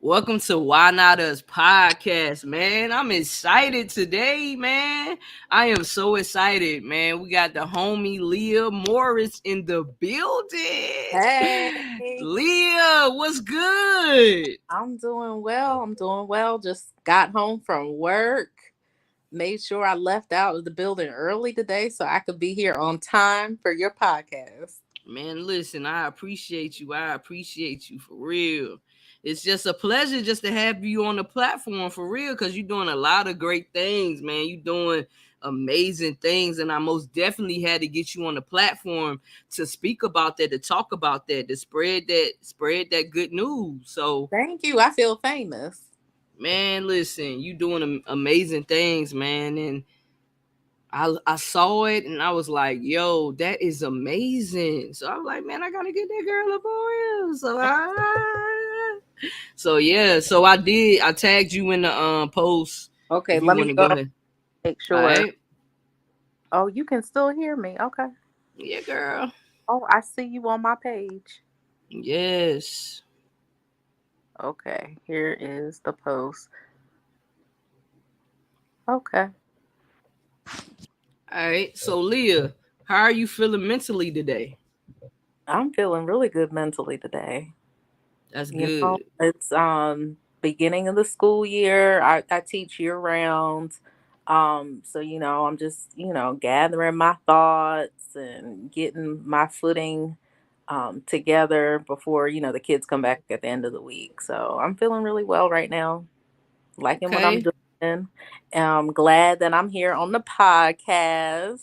Welcome to Why Not Us podcast, man. I'm excited today, man. I am so excited, man. We got the homie Leah Morris in the building. Hey, Leah, what's good? I'm doing well. I'm doing well. Just got home from work. Made sure I left out of the building early today so I could be here on time for your podcast. Man, listen, I appreciate you. I appreciate you for real. It's just a pleasure just to have you on the platform for real because you're doing a lot of great things, man. You're doing amazing things, and I most definitely had to get you on the platform to speak about that, to talk about that, to spread that good news. So, Thank you. I feel famous. man, listen, you doing amazing things, man, and I saw it and I was like, yo, that is amazing. So I was like, man, I gotta get that girl up on here. So yeah, so I did. I tagged you in the post Okay, if you let want me to go go ahead. make All sure. right. Oh, you can still hear me. Okay. Yeah, girl. Oh, I see you on my page. Yes. Okay, here is the post. Okay. All right. So Leah, how are you feeling mentally today? I'm feeling really good mentally today. That's You know, good. it's beginning of the school year. I teach year round. So I'm just, gathering my thoughts and getting my footing together before, the kids come back at the end of the week. So I'm feeling really well right now, liking what I'm Okay. doing. I'm glad that I'm here on the podcast.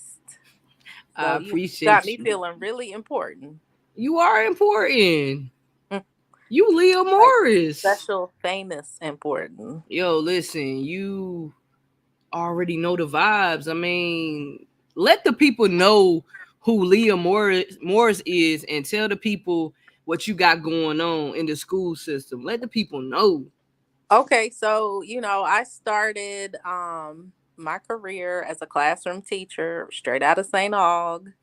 I So you got appreciate me you. feeling really important. You are important. You Leah Like Morris. special, famous, important. Yo, listen, you already know the vibes. I mean, let the people know who Leah Morris is and tell the people what you got going on in the school system. Let the people know. Okay, so I started my career as a classroom teacher straight out of St. Aug.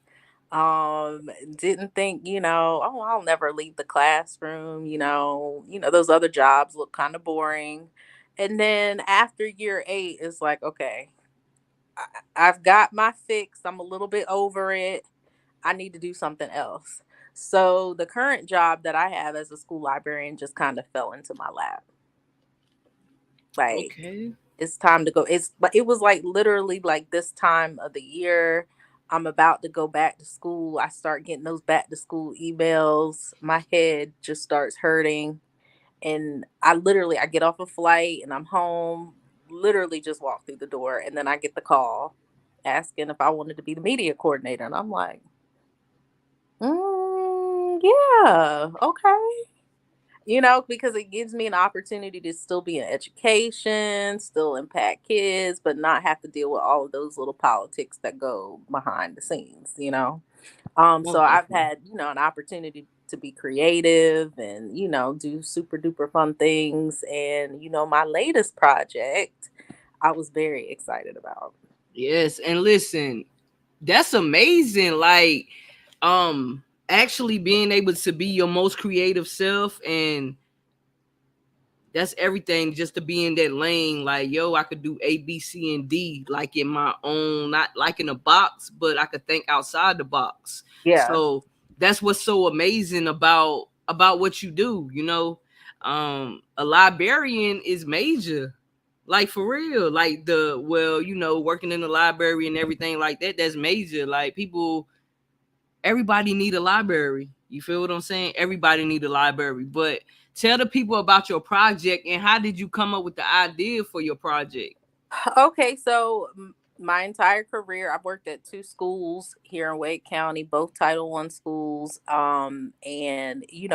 Didn't think, oh, I'll never leave the classroom, those other jobs look kind of boring. And then after year 8, it's like, okay, I've got my fix. I'm a little bit over it. I need to do something else. So the current job that I have as a school librarian just kind of fell into my lap. Like, Okay. it's time to go. But it was like literally like this time of the year. I'm about to go back to school. I start getting those back to school emails. My head just starts hurting. And I get off a flight and I'm home, literally just walk through the door. And then I get the call asking if I wanted to be the media coordinator. And I'm like, yeah, okay. Because it gives me an opportunity to still be in education, still impact kids, but not have to deal with all of those little politics that go behind the scenes. So Most I've definitely. had, an opportunity to be creative and, do super duper fun things. And, my latest project, I was very excited about. Yes, and listen, that's amazing. Like, actually being able to be your most creative self, and that's everything, just to be in that lane. Like, yo, I could do A, B, C, and D, like in my own, not like in a box, but I could think outside the box. Yeah. So that's what's so amazing about what you do. A librarian is major, like for real. Like, working in the library and everything like that, that's major. Like, people, everybody need a library. You feel what I'm saying? Everybody need a library. But tell the people about your project and how did you come up with the idea for your project? Okay, so my entire career, I've worked at two schools here in Wade County, both Title I schools. And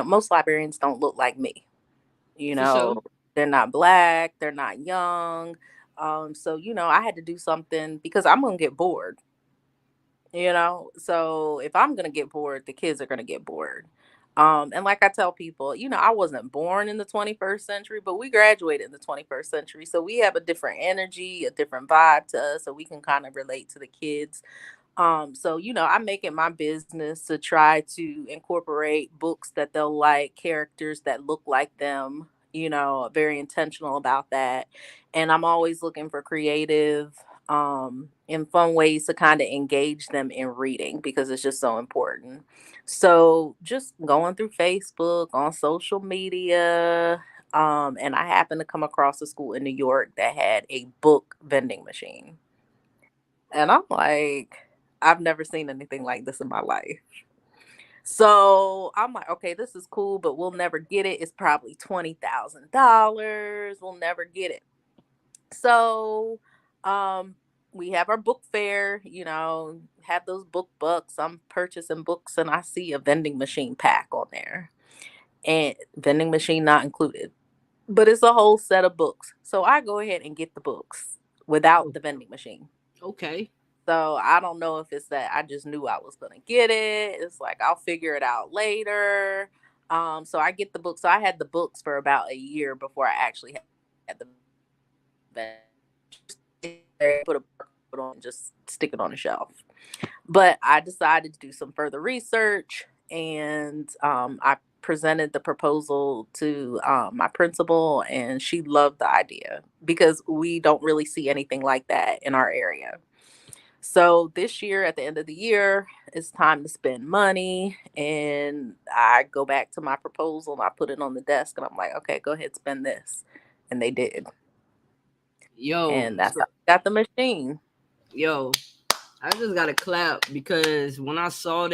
most librarians don't look like me. You For know, sure. they're not black, they're not young. So I had to do something because I'm gonna get bored. So if I'm gonna get bored, the kids are gonna get bored. And like I tell people, I wasn't born in the 21st century, but we graduated in the 21st century. So we have a different energy, a different vibe to us, so we can kind of relate to the kids. So I make it my business to try to incorporate books that they'll like, characters that look like them, very intentional about that. And I'm always looking for creative and fun ways to kind of engage them in reading because it's just so important. So just going through Facebook, on social media, and I happened to come across a school in New York that had a book vending machine. And I'm like, I've never seen anything like this in my life. So I'm like, okay, this is cool, but we'll never get it. It's probably $20,000. We'll never get it. So we have our book fair, have those book bucks. I'm purchasing books and I see a vending machine pack on there. And vending machine not included. But it's a whole set of books. So I go ahead and get the books without Oh, the vending machine. okay. So I don't know if it's that I just knew I was gonna get it. It's like I'll figure it out later. So I get the books. So I had the books for about a year before I actually had the put a barcode on and just stick it on the shelf. But I decided to do some further research, and I presented the proposal to my principal, and she loved the idea because we don't really see anything like that in our area. So this year, at the end of the year, it's time to spend money. And I go back to my proposal and I put it on the desk and I'm like, okay, go ahead, spend this. And they did. Yo, And that's so how I got the machine. yo, I just gotta clap because when I saw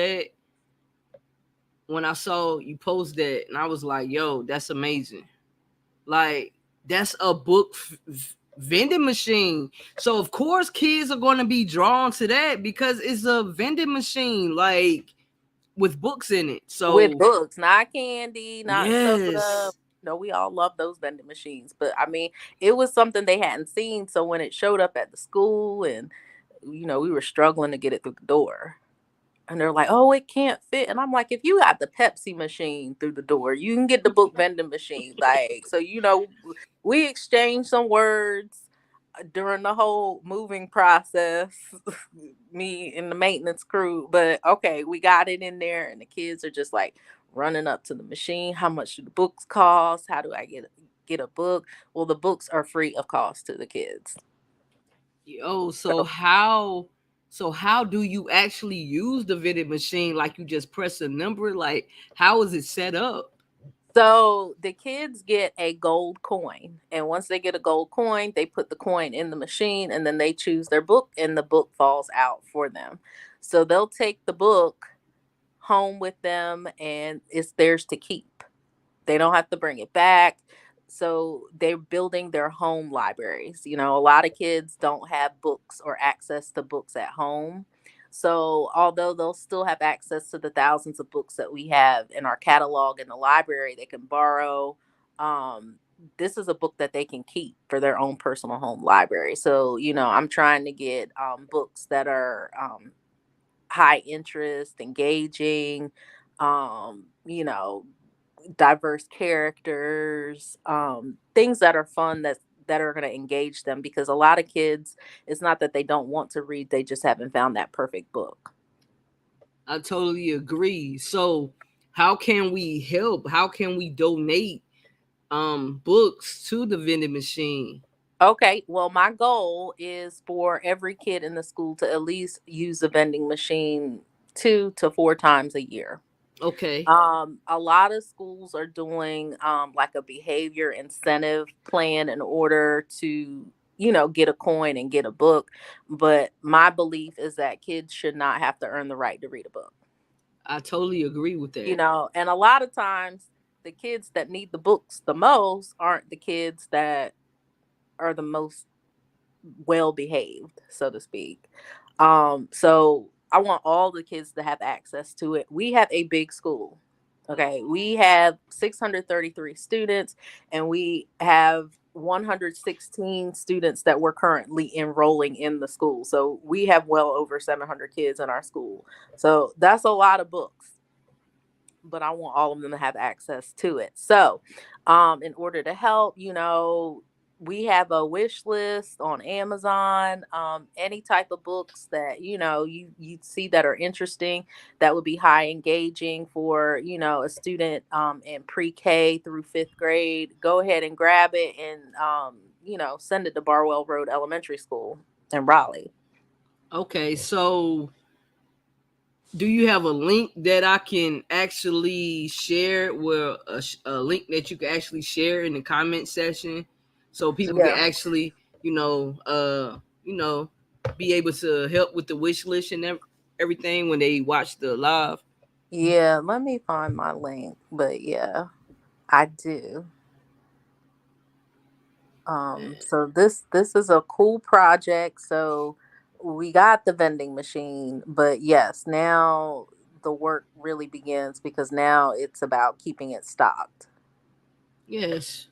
you post that, and I was like, yo, that's amazing. Like, that's a vending machine. So of course kids are going to be drawn to that because it's a vending machine, like with books in it. With So books, not candy, not soda. yes. No, we all love those vending machines. But I mean, it was something they hadn't seen. So when it showed up at the school and, we were struggling to get it through the door. And they're like, "Oh, it can't fit." And I'm like, "If you got the Pepsi machine through the door, you can get the book vending machine." Like, so we exchanged some words during the whole moving process, me and the maintenance crew. But okay, we got it in there, and the kids are just like running up to the machine. How much do the books cost? How do I get a book? Well, the books are free of cost to the kids. Yo, So so how do you actually use the vending machine? Like you just press a number? Like how is it set up? So the kids get a gold coin, and once they get a gold coin, they put the coin in the machine, and then they choose their book, and the book falls out for them. So they'll take the book home with them, and it's theirs to keep. They don't have to bring it back. So they're building their home libraries. A lot of kids don't have books or access to books at home. So although they'll still have access to the thousands of books that we have in our catalog in the library, they can borrow. Um, this is a book that they can keep for their own personal home library. So, I'm trying to get books that are high interest, engaging, um, you know, diverse characters, things that are fun that are going to engage them because a lot of kids, it's not that they don't want to read, they just haven't found that perfect book. I totally agree. So how can we help? How can we donate books to the vending machine? Okay, well, my goal is for every kid in the school to at least use the vending machine 2 to 4 times a year. Okay. A lot of schools are doing like a behavior incentive plan in order to, get a coin and get a book. But my belief is that kids should not have to earn the right to read a book. I totally agree with that. And a lot of times the kids that need the books the most aren't the kids that are the most well behaved, so to speak. So I want all the kids to have access to it. We have a big school. Okay, we have 633 students, and we have 116 students that we're currently enrolling in the school. So we have well over 700 kids in our school. So that's a lot of books, but I want all of them to have access to it. So, in order to help, We have a wish list on Amazon. Any type of books that you see that are interesting, that would be high engaging for a student in pre-K through fifth grade. Go ahead and grab it and send it to Barwell Road Elementary School in Raleigh. Okay, so do you have a link that I can actually share? Well, a link that you can actually share in the comment section, so people can Yeah. actually, you know, be able to help with the wish list and everything when they watch the live. Yeah, let me find my link. But yeah, I do. So this is a cool project. So we got the vending machine, but yes, now the work really begins because now it's about keeping it stocked. Yes,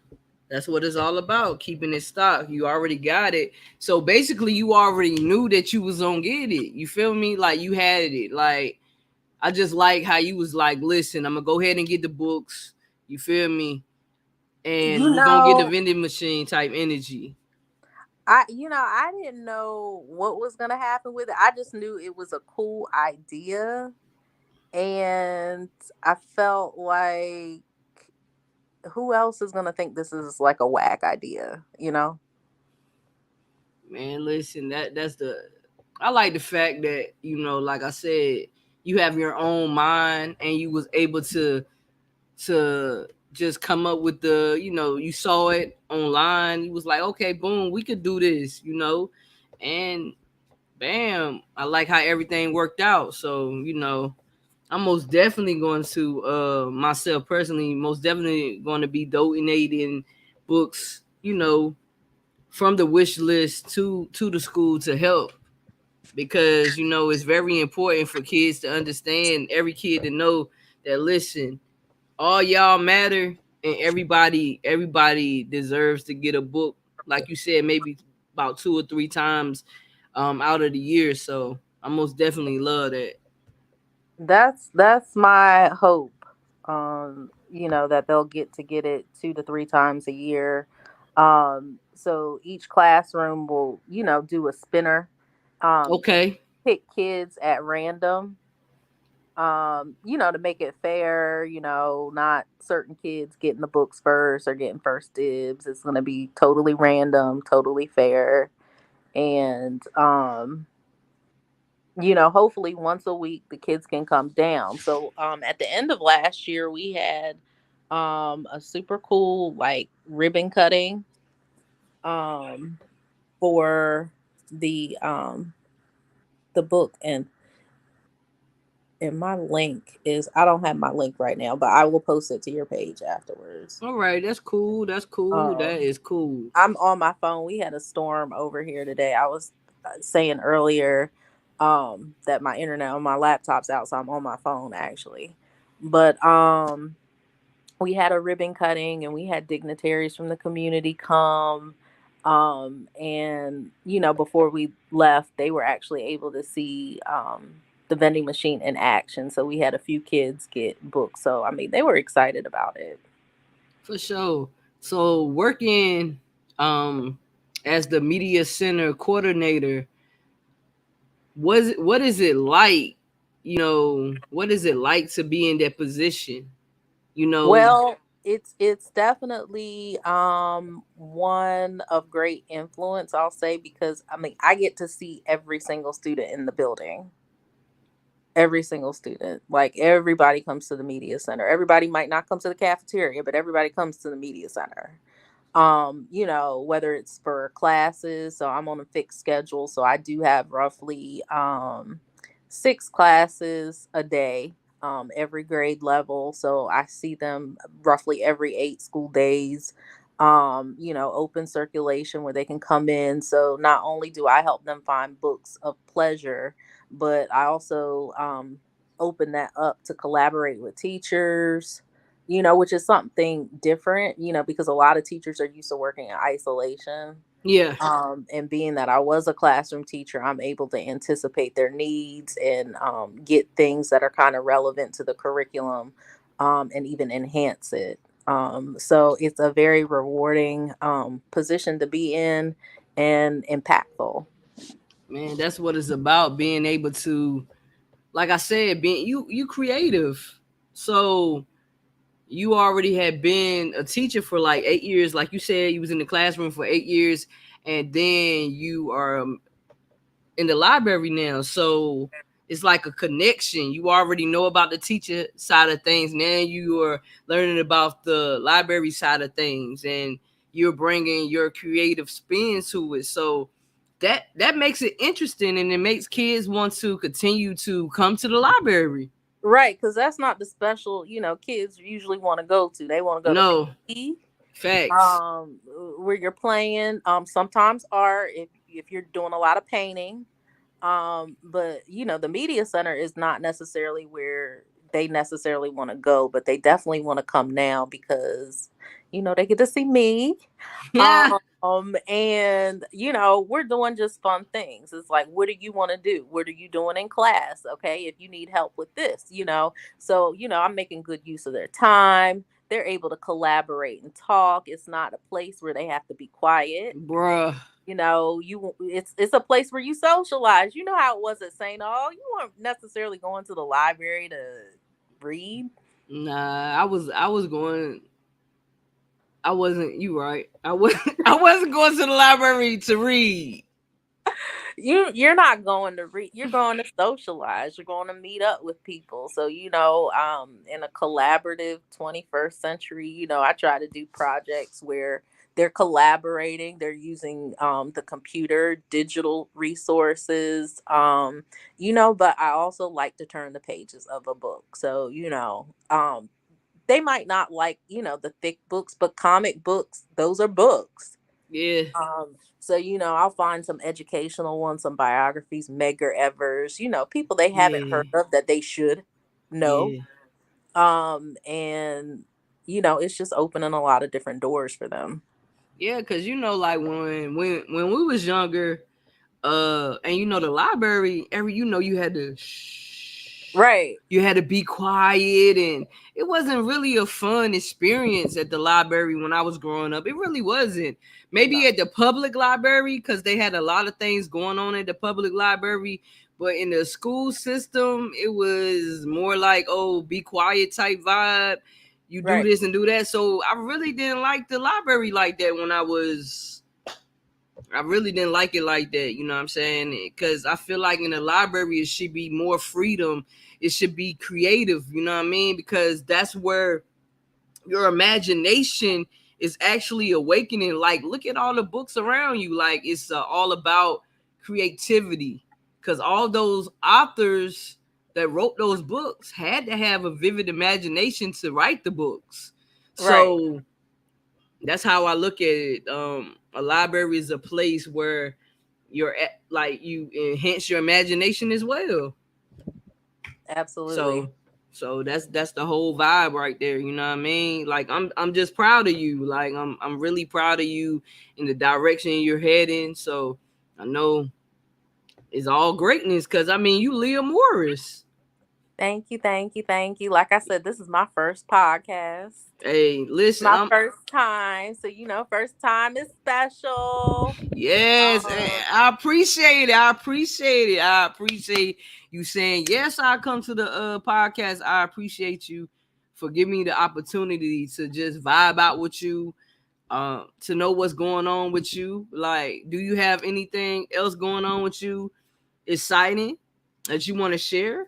that's what it's all about. Keeping it stocked. You already got it. So basically, you already knew that you was gonna get it. You feel me? Like you had it. Like I just like how you was like, listen, I'm gonna go ahead and get the books. You feel me? And You we gonna get the know, vending machine type energy. I didn't know what was gonna happen with it. I just knew it was a cool idea, and I felt like who else is gonna think this is like a whack idea, you know? Man, listen, that's the I like the fact that, like I said, you have your own mind and you was able to just come up with you saw it online, you was like, okay, boom, we could do this. And bam, I like how everything worked out. So, I'm most definitely going to myself personally, most definitely going to be donating books, from the wish list to the school to help, because it's very important for kids to understand, every kid to know that, listen, all y'all matter, and everybody deserves to get a book, like you said, maybe about 2 or 3 times out of the year. So I most definitely love that. That's my hope. That they'll get it 2 to 3 times a year. So each classroom will, do a spinner, and Okay, pick kids at random. To make it fair, not certain kids getting the books first or getting first dibs. It's gonna be totally random, totally fair. And hopefully once a week the kids can come down. So at the end of last year we had a super cool like ribbon cutting um for the book, and my link is, I don't have my link right now, but I will post it to your page afterwards. all right, that's cool, that's cool, that Um is cool. I'm on my phone. We had a storm over here today. I was saying earlier that my internet on my laptop's out, so I'm on my phone actually. But we had a ribbon cutting and we had dignitaries from the community come. And before we left, they were actually able to see the vending machine in action. So we had a few kids get books. So I mean, they were excited about it. For sure. So working um as the media center coordinator, what is it like? What is it like to be in that position? You know, Well, it's definitely one of great influence, I'll say, because I mean I get to see every single student in the building. Every single student. Like everybody comes to the media center. Everybody might not come to the cafeteria, but everybody comes to the media center. Whether it's for classes, so I'm on a fixed schedule, so I do have roughly 6 classes a day, every grade level, so I see them roughly every 8 school days. Open circulation where they can come in, so not only do I help them find books of pleasure, but I also open that up to collaborate with teachers, which is something different, because a lot of teachers are used to working in isolation. yeah, And being that I was a classroom teacher, I'm able to anticipate their needs and get things that are kind of relevant to the curriculum, and even enhance it. So it's a very rewarding position to be in and impactful. Man, that's what it's about, being able to, like I said, being you creative. So you already had been a teacher for like 8 years. Like you said, you was in the classroom for 8 years, and then you are in the library now. So it's like a connection. You already know about the teacher side of things. Now you are learning about the library side of things, and you're bringing your creative spin to it. So that makes it interesting, and it makes kids want to continue to come to the library. Right, because that's not the special, kids usually want to go to. They want to go to No, PE, facts. um, where you're playing. Sometimes art if you're doing a lot of painting. But the media center is not necessarily where they necessarily want to go, but they definitely want to come now because they get to see me. Yeah, And we're doing just fun things. It's like, what do you want to do? What are you doing in class? Okay, if you need help with this, so I'm making good use of their time. They're able to collaborate and talk. It's not a place where they have to be quiet. bruh. It's a place where you socialize. You know how it was at St. All. You weren't necessarily going to the library to read. Nah, I was going. I wasn't. You right. I was. I wasn't going to the library to read. You're not going to read. You're going to socialize. You're going to meet up with people. So in a collaborative 21st century, I try to do projects where they're collaborating. They're using the computer, digital resources. But I also like to turn the pages of a book. So they might not like the thick books, but comic books, those are books. Yeah, So I'll find some educational ones, some biographies, Medgar Evers, people they haven't heard yeah, of that they should know. yeah, And it's just opening a lot of different doors for them. yeah. Cause like when we was younger, and the library, you had to shh, Right, you had to be quiet, and it wasn't really a fun experience at the library when I was growing up. It really wasn't. no, Maybe at the public library, because they had a lot of things going on at the public library, but in the school system it was more like, oh, be quiet type vibe. You do right, this and do that. So I really didn't like the library like that when I really didn't like it like that. You know what I'm saying? Because I feel like in the library it should be more freedom. It should be creative. You know what I mean? Because that's where your imagination is actually awakening. Like, look at all the books around you. Like, it's all about creativity. Because all those authors that wrote those books had to have a vivid imagination to write the books. right. So that's how I look at it. A library is a place where you're at, like, you enhance your imagination as well. Absolutely. So that's the whole vibe right there. You know what I mean? Like I'm just proud of you. Like I'm really proud of you in the direction you're heading. So I know it's all greatness, because I mean you Leah Morris. Thank you, thank you, thank you. Like I said, this is my first podcast. Hey, listen, My I'm first time. So first time is special. yes, Um, I appreciate it. I appreciate it. I appreciate you saying yes. I come to the podcast. I appreciate you for giving me the opportunity to just vibe out with you, to know what's going on with you. Like, do you have anything else going on with you, exciting, that you want to share?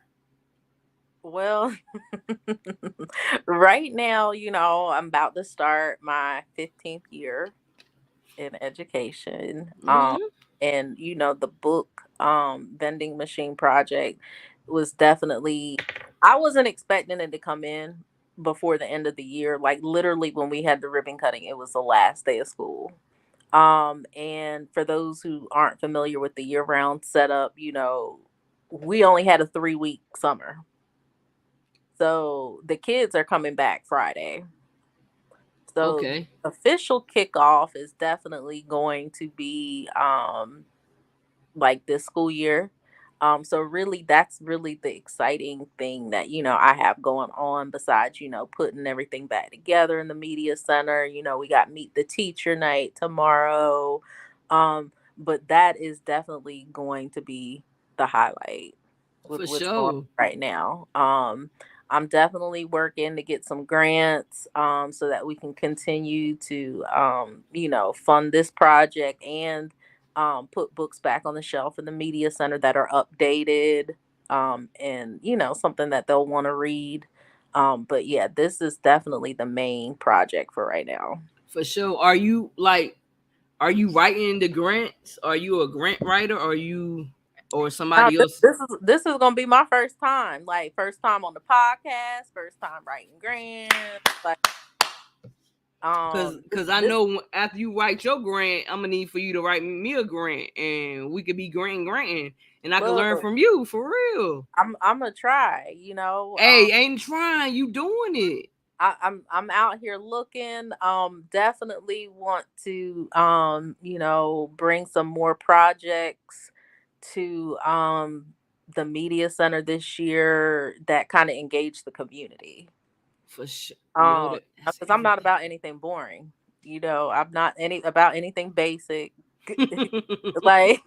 well, right now, I'm about to start my 15th year in education. Mm-hmm. And the book vending machine project was definitely, I wasn't expecting it to come in before the end of the year. Like literally when we had the ribbon cutting, it was the last day of school. And for those who aren't familiar with the year round setup, we only had a 3-week summer. So the kids are coming back Friday. So Okay. official kickoff is definitely going to be like this school year. So really, that's really the exciting thing that, I have going on besides, putting everything back together in the media center. We got meet the teacher night tomorrow. But that is definitely going to be the highlight with For what's going on sure. right now. I'm definitely working to get some grants, so that we can continue to, fund this project and, put books back on the shelf in the media center that are updated, and something that they'll want to read. But yeah, this is definitely the main project for right now. For sure. Are you writing the grants? Are you a grant writer? Or are you or No, somebody this, else? this is this is gonna be my first time. Like, first time on the podcast, first time writing grants. Like, Cause I this know after you write your grant, I'm gonna need for you to write me a grant, and we could be granting, and I can learn look, from you for real. I'm gonna try. Hey, ain't trying, you doing it I'm out here looking. Definitely want to, bring some more projects to, the media center this year that kind of engage the community. for sure. Yo, that's Because I'm not everything. about anything boring. I'm not about anything basic. Like,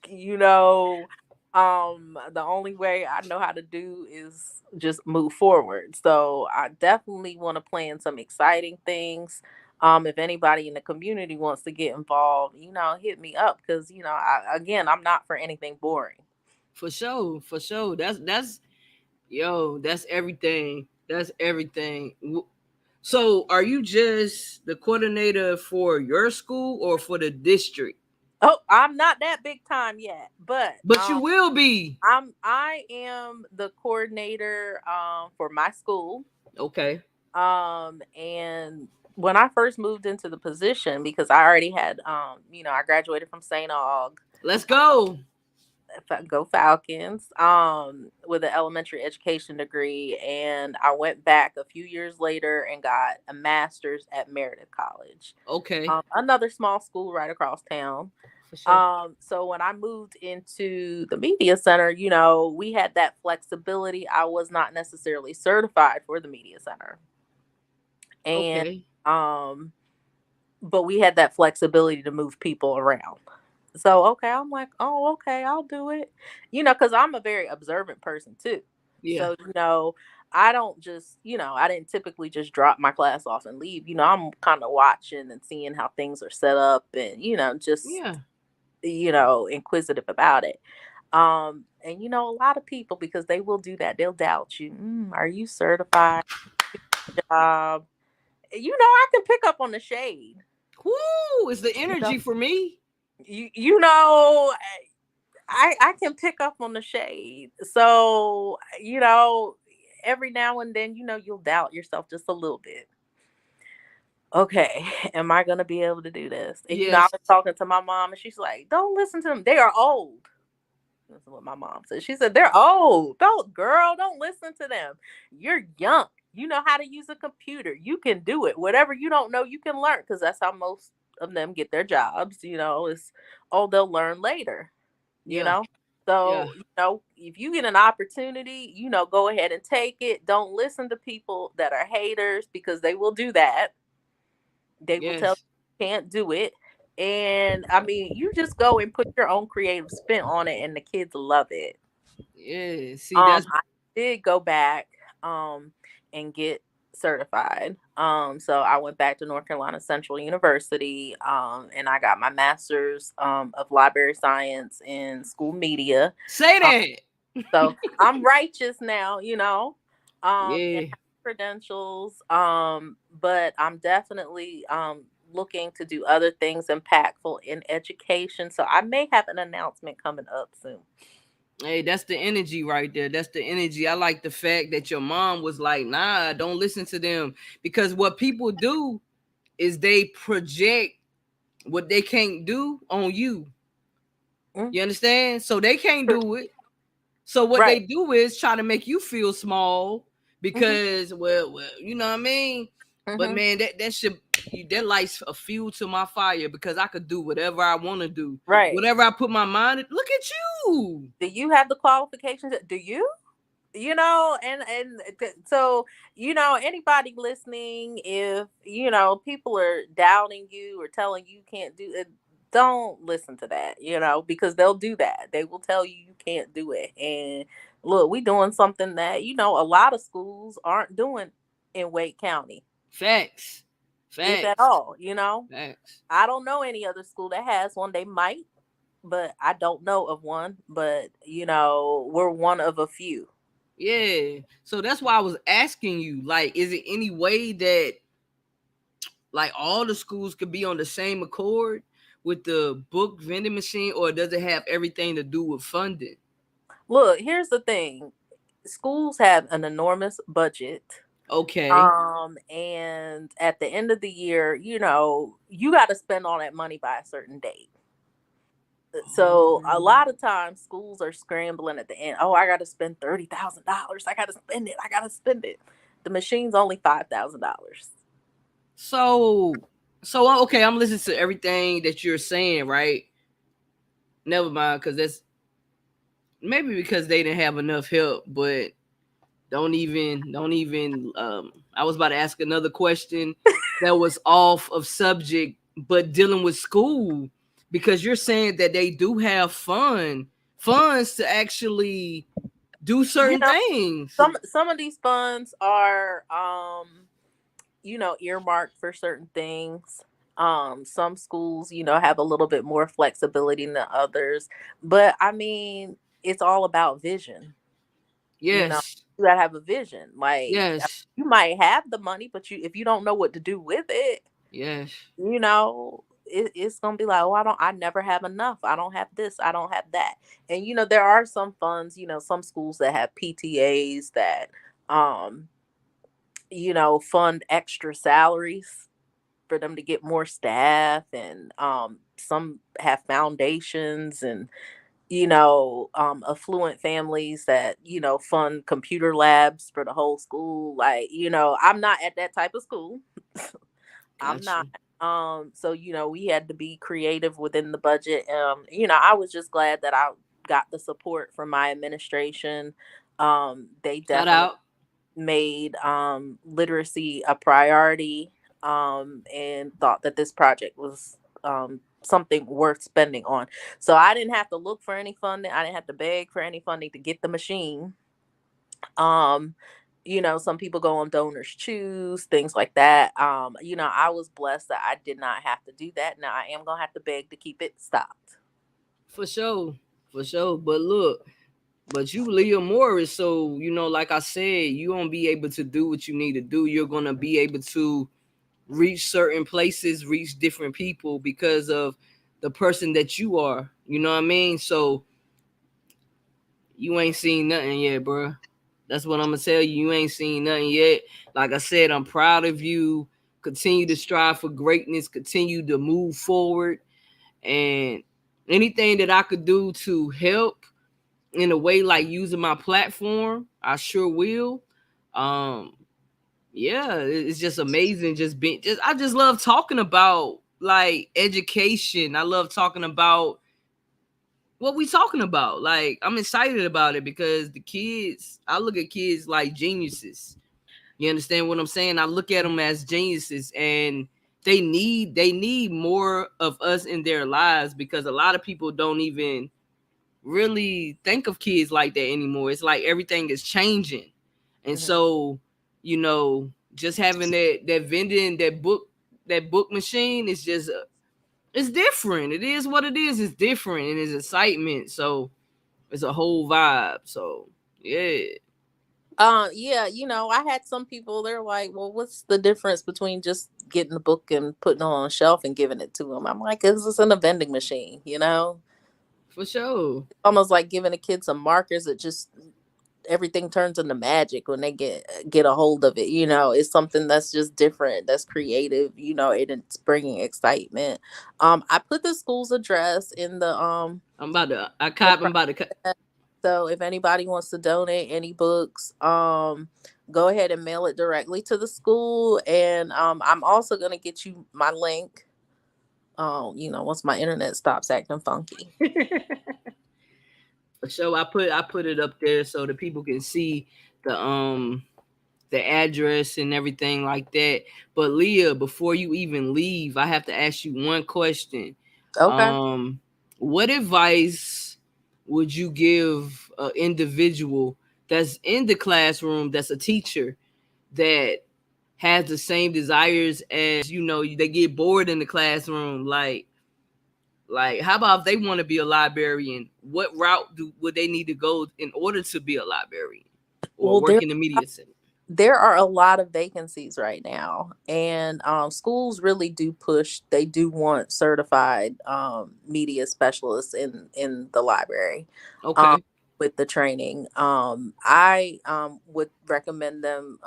you know, the only way I know how to do is just move forward. So I definitely want to plan some exciting things. If anybody in the community wants to get involved, hit me up because, I'm not for anything boring. For sure, for sure. That's yo, that's everything. That's everything. So, are you just the coordinator for your school or for the district? Oh, I'm not that big time yet, but But you will be. I am the coordinator, for my school. Okay. And when I first moved into the position, because I already had, I graduated from St. Aug, Let's go. go Falcons, with an elementary education degree, and I went back a few years later and got a master's at Meredith College, Okay. another small school right across town. For sure. So when I moved into the media center, we had that flexibility. I was not necessarily certified for the media center. And, Okay. um, but we had that flexibility to move people around. So, okay, I'm like, oh, okay, I'll do it. Because I'm a very observant person too. Yeah. So, I don't just, I didn't typically just drop my class off and leave. I'm kind of watching and seeing how things are set up and, just, Yeah. inquisitive about it. And a lot of people, because they will do that, they'll doubt you. Are you certified? Um, I can pick up on the shade. Whoo! It's the You know, energy for me. you know, I can pick up on the shade. So, every now and then, you'll doubt yourself just a little bit. Okay, am I gonna be able to do this? And I Yes. was talking to my mom, and she's like, "Don't listen to them. They are old." That's what my mom said. She said, "They're old. Don't listen to them. You're young. You know how to use a computer. You can do it. Whatever you don't know, you can learn." Because that's how most of them get their jobs. Is, oh, they'll learn later. You Yeah. know. Yeah. So, if you get an opportunity, go ahead and take it. Don't listen to people that are haters, because they will do that. They will tell Yes. you can't do it. And I mean, you just go and put your own creative spin on it, and the kids love it. Yeah. See, that's I did go back, and get certified. So I went back to North Carolina Central University, and I got my master's, of library science in school media. say Um, that. so I'm righteous now, and Yeah. have credentials. But I'm definitely, looking to do other things impactful in education. So I may have an announcement coming up soon. Hey, that's the energy right there. That's the energy. I like the fact that your mom was like, nah, don't listen to them. Because what people do is they project what they can't do on you. Mm, You understand? So they can't true. do it. So what they Right. do is try to make you feel small Hmm. because, well, you know what I mean? But Hmm. man, that should that lights a fuel to my fire because I could do whatever I want to do, Right. whatever I put my mind. Look at you. Do you have the qualifications? Do you? So anybody listening, if people are doubting you or telling you can't do it, don't listen to that, because they'll do that. They will tell you you can't do it. And look, we doing something that a lot of schools aren't doing in Wake County, Facts, if at facts, all. facts. I don't know any other school that has one. They might, but I don't know of one. But we're one of a few. Yeah. So that's why I was asking you, like, is it any way that like all the schools could be on the same accord with the book vending machine, or does it have everything to do with funding? Look, here's the thing. Schools have an enormous budget. Okay. And at the end of the year, you got to spend all that money by a certain date. So a Oh. lot of times schools are scrambling at the end. Oh, I got to spend $30,000. I got to spend it. I got to spend it. The machine's only $5,000. So okay, I'm listening to everything that you're saying, right? Never mind, because that's maybe because they didn't have enough help, but don't even I was about to ask another question that was off of subject but dealing with school, because you're saying that they do have funds to actually do You certain know, things. some of these funds are earmarked for certain things. Some schools, have a little bit more flexibility than others. But I mean, it's all about vision. You know, Yes. you gotta have a vision. Like, Yes. you might have the money, but if you don't know what to do with it, Yes. it's gonna be like, oh, I never have enough. I don't have this. I don't have that. And there are some funds. Some schools that have PTAs that um fund extra salaries for them to get more staff, and some have foundations, and affluent families that fund computer labs for the whole school. Like, I'm not at that type of school. I'm Gotcha. not. So we had to be creative within the budget. I was just glad that I got the support from my administration. They Shout definitely out. made literacy a priority, and thought that this project was something worth spending on. So I didn't have to look for any funding. I didn't have to beg for any funding to get the machine. Um, some people go on donors choose, things like that. I was blessed that I did not have to do that. Now I am gonna have to beg to keep it stopped. For sure. For sure. But look, but you Leah Morris, so like I said, you gonna be able to do what you need to do. You're gonna be able to reach certain places, reach different people because of the person that you are. You know what I mean? So you ain't seen nothing yet, bro. That's what I'm gonna tell you. You ain't seen nothing yet. Like I said, I'm proud of you. Continue to strive for greatness. Continue to move forward, and anything that I could do to help in a way, like using my platform, I sure will. Um, yeah, it's just amazing. I just love talking about like education. I love talking about what we talking about. Like, I'm excited about it because the kids, I look at kids like geniuses. You understand what I'm saying? I look at them as geniuses, and they need more of us in their lives, because a lot of people don't even really think of kids like that anymore. It's like everything is changing. And Mhm. so, just having that vending that book machine is just it's different. It is what it is. It's different, and it's excitement. So it's a whole vibe. So yeah. Yeah, I had some people, they're like, well, what's the difference between just getting the book and putting it on a shelf and giving it to them? I'm like, it's just in a vending machine, For sure. almost like giving a kid some markers that just everything turns into magic when they get a hold of it. It's something that's just different, that's creative, and it's bringing excitement. I put the school's address in I'm about to the I'm about to so if anybody wants to donate any books, go ahead and mail it directly to the school. And I'm also going to get you my link. Once my internet stops acting funky. So I put it up there so that people can see the um the address and everything like that. But Leah, before you even leave, I have to ask you one question. Okay. Um, what advice would you give an individual that's in the classroom, that's a teacher, that has the same desires as they get bored in the classroom? Like, how about if they want to be a librarian? What route would they need to go in order to be a librarian or Well, work in the media center? there are a lot of vacancies right now, and schools really do push. They do want certified media specialists in the library, um, Okay. with the training. I would recommend them,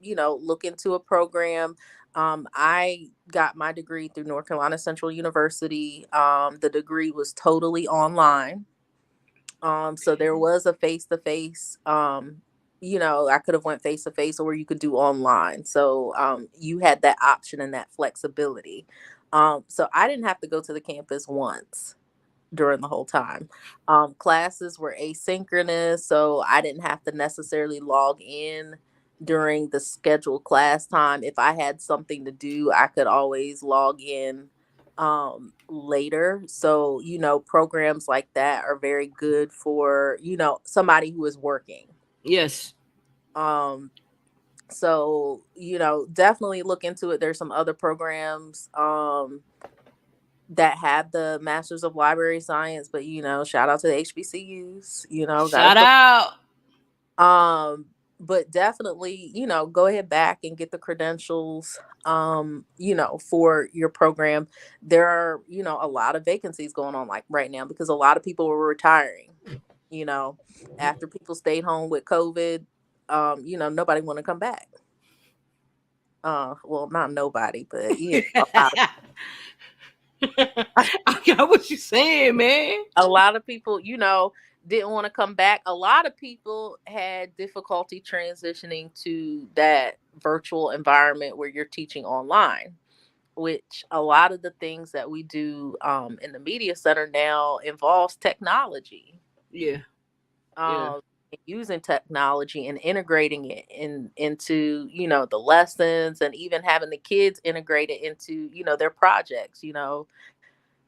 look into a program. I got my degree through North Carolina Central University. The degree was totally online, so there was a face to face. I could have went face to face, or you could do online. So you had that option and that flexibility. So I didn't have to go to the campus once during the whole time. Classes were asynchronous, so I didn't have to necessarily log in during the scheduled class time. If I had something to do, I could always log in later. So, programs like that are very good for, somebody who is working. Yes. Um, so, definitely look into it. There's some other programs that have the Masters of Library Science, but shout out to the HBCUs, gotta Shout out. um, but definitely, go ahead back and get the credentials, for your program. There are, a lot of vacancies going on like right now because a lot of people were retiring, you know, after people stayed home with COVID. Nobody want to come back. Well, not nobody, but a lot of I got what you saying, man. a lot of people, didn't want to come back. A lot of people had difficulty transitioning to that virtual environment where you're teaching online, which a lot of the things that we do in the media center now involves technology. Yeah. Yeah. Um, Using technology and integrating it into the lessons, and even having the kids integrate it into their projects.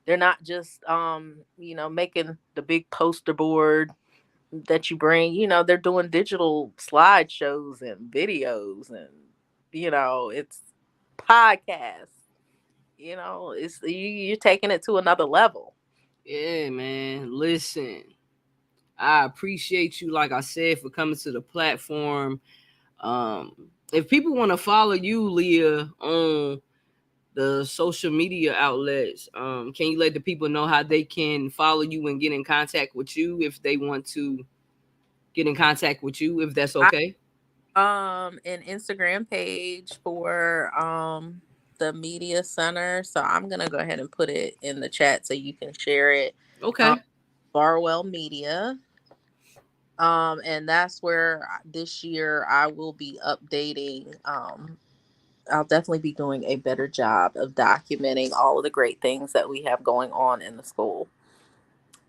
They're not just making the big poster board that you bring. They're doing digital slideshows and videos, and it's podcasts. You're taking it to another level. Yeah, man. Listen, I appreciate you, like I said, for coming to the platform. If people want to follow you, Leah, on the social media outlets, can you let the people know how they can follow you and get in contact with you if they want to get in contact with you, if that's I okay? an Instagram page for the media center, so I'm gonna go ahead and put it in the chat so you can share it. um Okay. Barwell Media. And that's where this year I will be updating. I'll definitely be doing a better job of documenting all of the great things that we have going on in the school.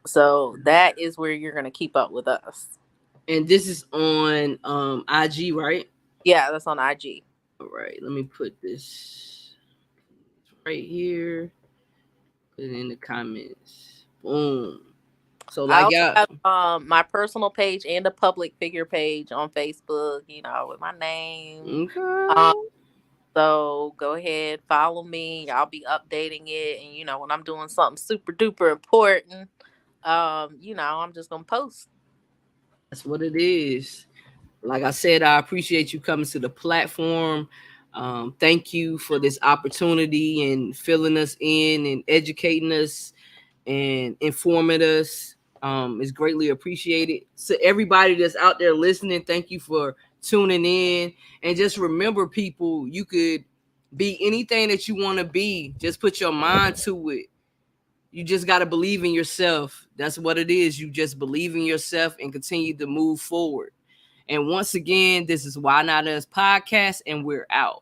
So that is where you're going to keep up with us. And this is on IG, right? Yeah, that's on IG. All right. Let me put this right here. Put it in the comments. Boom. So I like also y'all. have my personal page and a public figure page on Facebook, with my name. Um, Okay. so go ahead, follow me. I'll be updating it. And when I'm doing something super duper important, I'm just gonna post. That's what it is. Like I said, I appreciate you coming to the platform. Thank you for this opportunity and filling us in and educating us and informing us. It's greatly appreciated. So everybody that's out there listening, thank you for tuning in. And just remember, people, you could be anything that you want to be. Just put your mind to it. You just got to believe in yourself. That's what it is. You just believe in yourself and continue to move forward. And once again, this is Why Not Us podcast, and we're out.